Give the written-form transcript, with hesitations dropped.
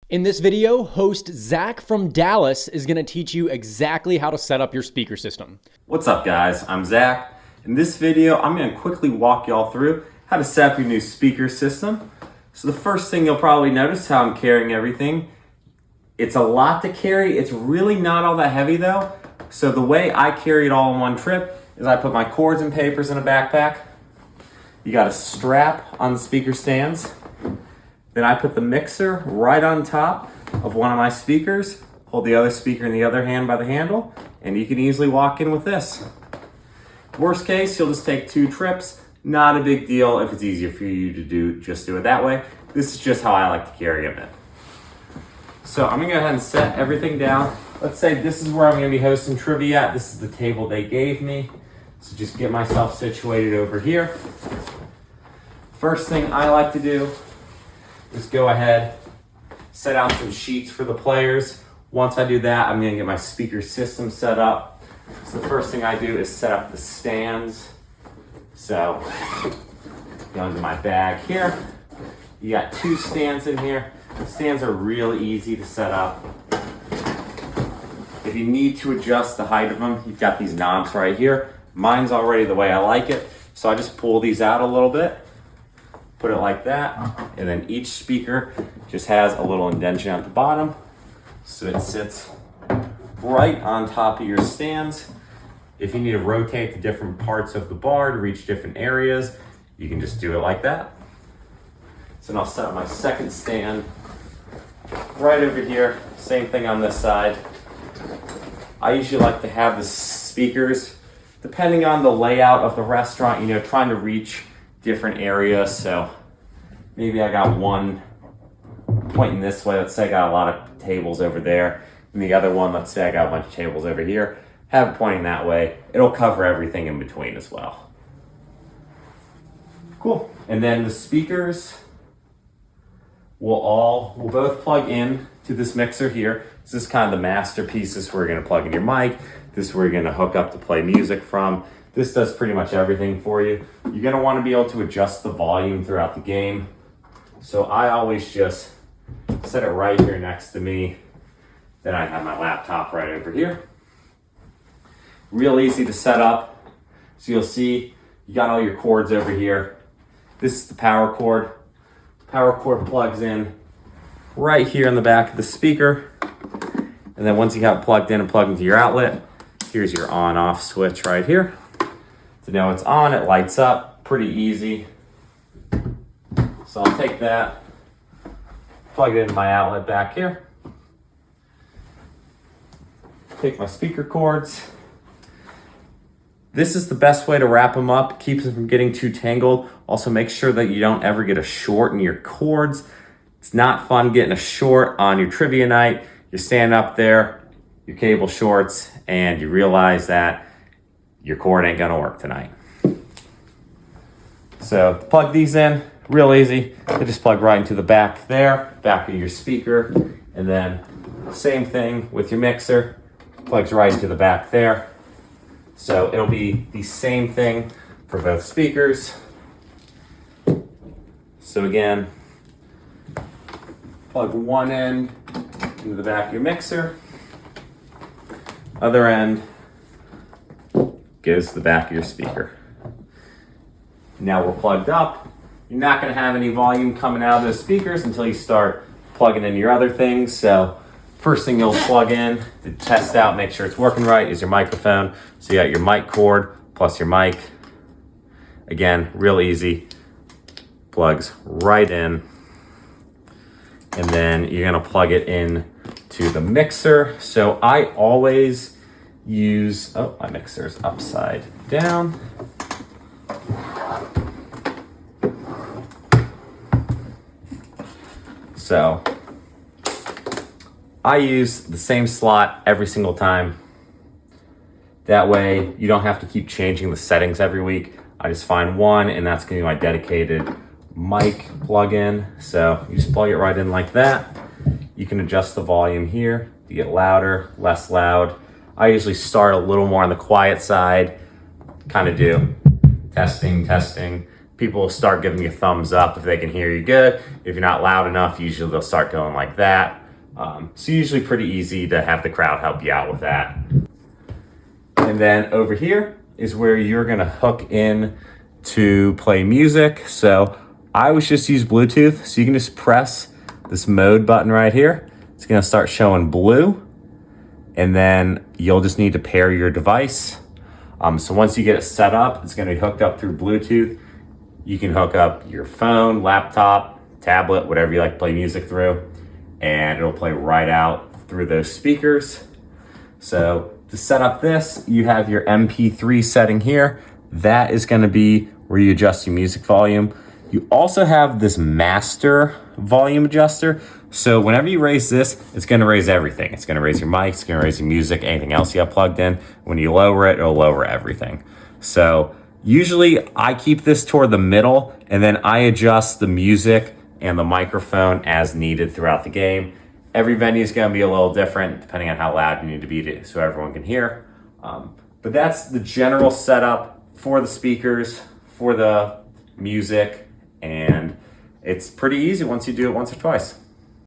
In this video, host Zach from Dallas is going to teach you exactly how to set up your speaker system. What's up guys, I'm Zach. In this video, I'm going to quickly walk y'all through how to set up your new speaker system. So the first thing you'll probably notice how I'm carrying everything. It's a lot to carry, it's really not all that heavy though. So the way I carry it all in one trip is I put my cords and papers in a backpack. You got a strap on the speaker stands. Then I put the mixer right on top of one of my speakers, hold the other speaker in the other hand by the handle, and you can easily walk in with this. Worst case, you'll just take 2 trips. Not a big deal if it's easier for you to just do it that way. This is just how I like to carry them in. So I'm gonna go ahead and set everything down. Let's say this is where I'm gonna be hosting trivia at. This is the table they gave me. So just get myself situated over here. First thing I like to do is go ahead, set out some sheets for the players. Once I do that, I'm gonna get my speaker system set up. So the first thing I do is set up the stands. So, go into my bag here. You got 2 stands in here. The stands are really easy to set up. If you need to adjust the height of them, you've got these knobs right here. Mine's already the way I like it, so I just pull these out a little bit. Put it like that, and then each speaker just has a little indentation at the bottom, so it sits right on top of your stands. If you need to rotate the different parts of the bar to reach different areas, you can just do it like that. So now I'll set up my second stand right over here, same thing on this side. I usually like to have the speakers, depending on the layout of the restaurant, trying to reach different areas. So maybe I got one pointing this way. Let's say I got a lot of tables over there, and the other one, let's say I got a bunch of tables over here. Have it pointing that way. It'll cover everything in between as well. Cool. And then the speakers will both plug in to this mixer here. This is kind of the masterpiece. This is where you're gonna plug in your mic. This is where you're gonna hook up to play music from. This does pretty much everything for you. You're gonna wanna be able to adjust the volume throughout the game. So I always just set it right here next to me. Then I have my laptop right over here. Real easy to set up. So you'll see you got all your cords over here. This is the power cord. Power cord plugs in right here in the back of the speaker. And then once you have it plugged in and plugged into your outlet, here's your on-off switch right here. So now it's on, it lights up, pretty easy. So I'll take that, plug it into my outlet back here. Take my speaker cords. This is the best way to wrap them up, keeps them from getting too tangled. Also make sure that you don't ever get a short in your cords. It's not fun getting a short on your trivia night. You're standing up there, your cable shorts, and you realize that your cord ain't gonna work tonight. So plug these in, real easy. They just plug right into the back there, back of your speaker. And then same thing with your mixer, plugs right into the back there. So it'll be the same thing for both speakers. So again, plug one end into the back of your mixer. Other end goes to the back of your speaker. Now we're plugged up. You're not gonna have any volume coming out of those speakers until you start plugging in your other things. So first thing you'll plug in to test out, make sure it's working right, is your microphone. So you got your mic cord plus your mic. Again, real easy. Plugs right in. And then you're gonna plug it in to the mixer. So I always use, oh, my mixer's upside down. So I use the same slot every single time. That way you don't have to keep changing the settings every week. I just find one, and that's gonna be my dedicated mic plug-in. So you just plug it right in like that. You can adjust the volume here to get louder, less loud. I usually start a little more on the quiet side, kind of do testing, people will start giving you a thumbs up if they can hear you good. If you're not loud enough, usually they'll start going like that. So usually pretty easy to have the crowd help you out with that. And then over here is where you're gonna hook in to play music. So I always just use Bluetooth. So you can just press this mode button right here. It's gonna start showing blue. And then you'll just need to pair your device. So once you get it set up, it's gonna be hooked up through Bluetooth. You can hook up your phone, laptop, tablet, whatever you like to play music through, and it'll play right out through those speakers. So to set up this, you have your MP3 setting here. That is gonna be where you adjust your music volume. You also have this master volume adjuster. So whenever you raise this, it's gonna raise everything. It's gonna raise your mic, it's gonna raise your music, anything else you have plugged in. When you lower it, it'll lower everything. So usually I keep this toward the middle, and then I adjust the music and the microphone as needed throughout the game. Every venue is gonna be a little different depending on how loud you need to be so everyone can hear. But that's the general setup for the speakers, for the music, and it's pretty easy once you do it once or twice.